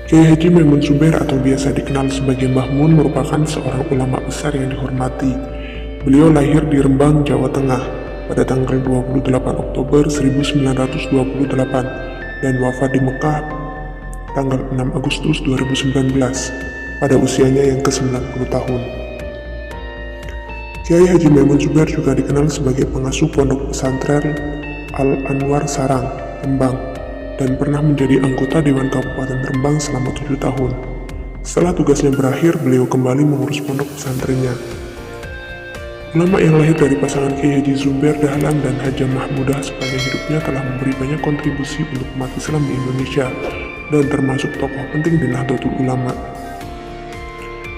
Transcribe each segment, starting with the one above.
Kiai Haji Maimun Zubair atau biasa dikenal sebagai Mbah Mun merupakan seorang ulama besar yang dihormati. Beliau lahir di Rembang, Jawa Tengah pada tanggal 28 Oktober 1928 dan wafat di Mekah tanggal 6 Agustus 2019 pada usianya yang ke-90 tahun. Kiai Haji Maimun Zubair juga dikenal sebagai pengasuh pondok pesantren Al-Anwar Sarang, Rembang, dan pernah menjadi anggota Dewan Kabupaten Rembang selama 7 tahun. Setelah tugasnya berakhir, beliau kembali mengurus pondok pesantrennya. Ulama yang lahir dari pasangan Kiai Haji Zubair Dahlan dan Hajah Mahmudah sepanjang hidupnya telah memberi banyak kontribusi untuk umat Islam di Indonesia dan termasuk tokoh penting di Nahdlatul Ulama.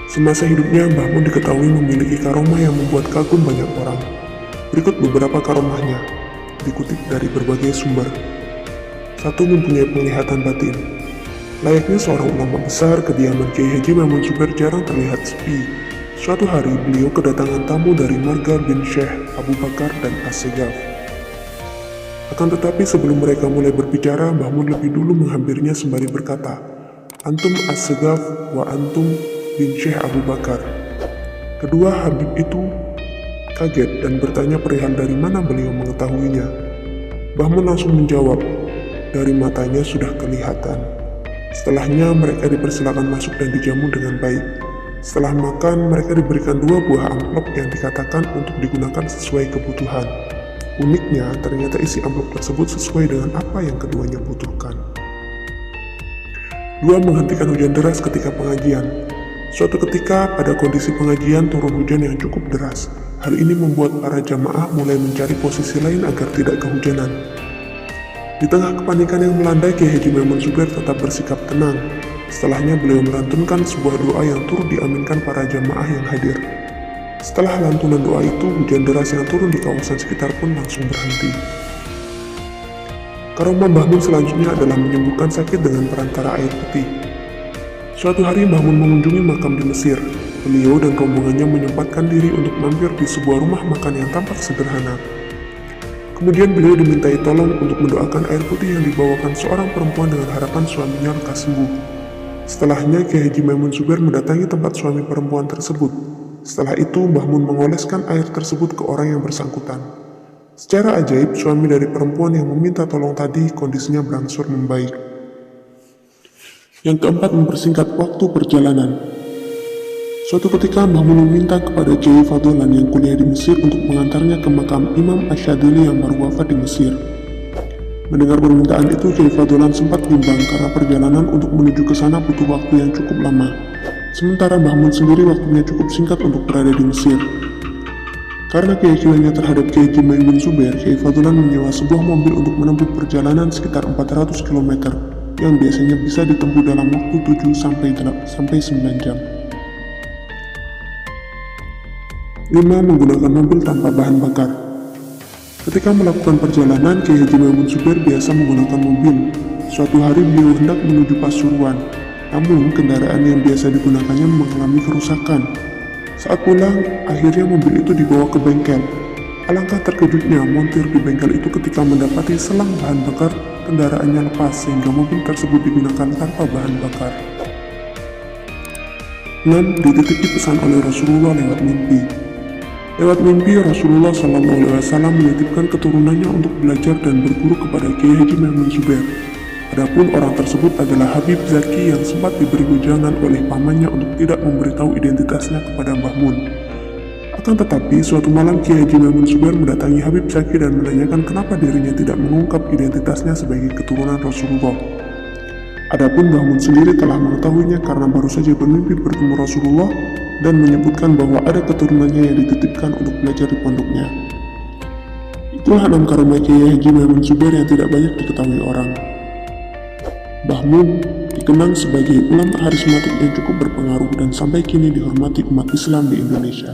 Semasa hidupnya, Mbah Mun diketahui memiliki karomah yang membuat kagum banyak orang. Berikut beberapa karomahnya, dikutip dari berbagai sumber. 1. Mempunyai penglihatan batin. Layaknya seorang ulama besar, kediaman Kiai Haji Maimun Zubair jarang terlihat sepi. Suatu hari, beliau kedatangan tamu dari marga bin Syekh Abu Bakar dan As-Segaf. Akan tetapi sebelum mereka mulai berbicara, Mbah Mun lebih dulu menghampirinya sembari berkata, "Antum As-Segaf wa antum bin Syekh Abu Bakar." Kedua Habib itu kaget dan bertanya perihal dari mana beliau mengetahuinya. Mbah Mun langsung menjawab, "Dari matanya sudah kelihatan." Setelahnya mereka dipersilakan masuk dan dijamu dengan baik. Setelah makan, mereka diberikan 2 buah amplop yang dikatakan untuk digunakan sesuai kebutuhan. Uniknya, ternyata isi amplop tersebut sesuai dengan apa yang keduanya butuhkan. 2. Menghentikan hujan deras ketika pengajian. Suatu ketika, pada kondisi pengajian turun hujan yang cukup deras. Hal ini membuat para jamaah mulai mencari posisi lain agar tidak kehujanan. Di tengah kepanikan yang melanda, Kiai Haji Maimun Zubair tetap bersikap tenang. Setelahnya beliau melantunkan sebuah doa yang turut diaminkan para jamaah yang hadir. Setelah lantunan doa itu, hujan deras yang turun di kawasan sekitar pun langsung berhenti. Karomah Mbah Mun selanjutnya adalah menyembuhkan sakit dengan perantara air putih. Suatu hari Mbah Mun mengunjungi makam di Mesir. Beliau dan rombongannya menyempatkan diri untuk mampir di sebuah rumah makan yang tampak sederhana. Kemudian beliau dimintai tolong untuk mendoakan air putih yang dibawakan seorang perempuan dengan harapan suaminya lekas sembuh. Setelahnya Kiai Haji Maimun Zubair mendatangi tempat suami perempuan tersebut. Setelah itu Mbah Mun mengoleskan air tersebut ke orang yang bersangkutan. Secara ajaib, suami dari perempuan yang meminta tolong tadi kondisinya berangsur membaik. Yang keempat, mempersingkat waktu perjalanan. Suatu ketika Mbah Mun meminta kepada Kiai Fadlan yang kuliah di Mesir untuk mengantarnya ke makam Imam Asyadili yang baru wafat di Mesir. Mendengar permintaan itu, Kiai Fadlan sempat bimbang karena perjalanan untuk menuju ke sana butuh waktu yang cukup lama. Sementara Mbah Mun sendiri waktunya cukup singkat untuk berada di Mesir. Karena keyakinannya terhadap Kiai Haji Maimun Zubair, Kiai Fadlan menyewa sebuah mobil untuk menempuh perjalanan sekitar 400 km yang biasanya bisa ditempuh dalam waktu 7-9 jam. 5. Menggunakan mobil tanpa bahan bakar. Ketika melakukan perjalanan, Kiai Haji Maimun Zubair biasa menggunakan mobil. Suatu hari beliau hendak menuju Pasuruan, namun kendaraan yang biasa digunakannya mengalami kerusakan. Saat pulang, akhirnya mobil itu dibawa ke bengkel. Alangkah terkejutnya montir di bengkel itu ketika mendapati selang bahan bakar kendaraannya lepas sehingga mobil tersebut digunakan tanpa bahan bakar. 6. Dititipi pesan oleh Rasulullah lewat mimpi. Lewat mimpi, Rasulullah SAW menitipkan keturunannya untuk belajar dan berguru kepada Kiai Haji Maimun Zubair. Adapun orang tersebut adalah Habib Zaki yang sempat diberi wejangan oleh pamannya untuk tidak memberitahu identitasnya kepada Mbah Mun. Akan tetapi, suatu malam Kiai Haji Maimun Zubair mendatangi Habib Zaki dan menanyakan kenapa dirinya tidak mengungkap identitasnya sebagai keturunan Rasulullah. Adapun Mbah Mun sendiri telah mengetahuinya karena baru saja bermimpi bertemu Rasulullah dan menyebutkan bahwa ada keturunannya yang dititipkan untuk belajar di pondoknya. Itulah 6 karomah Kiai Haji Maimun Zubair yang tidak banyak diketahui orang. Mbah Mun dikenang sebagai ulama karismatik yang cukup berpengaruh dan sampai kini dihormati umat Islam di Indonesia.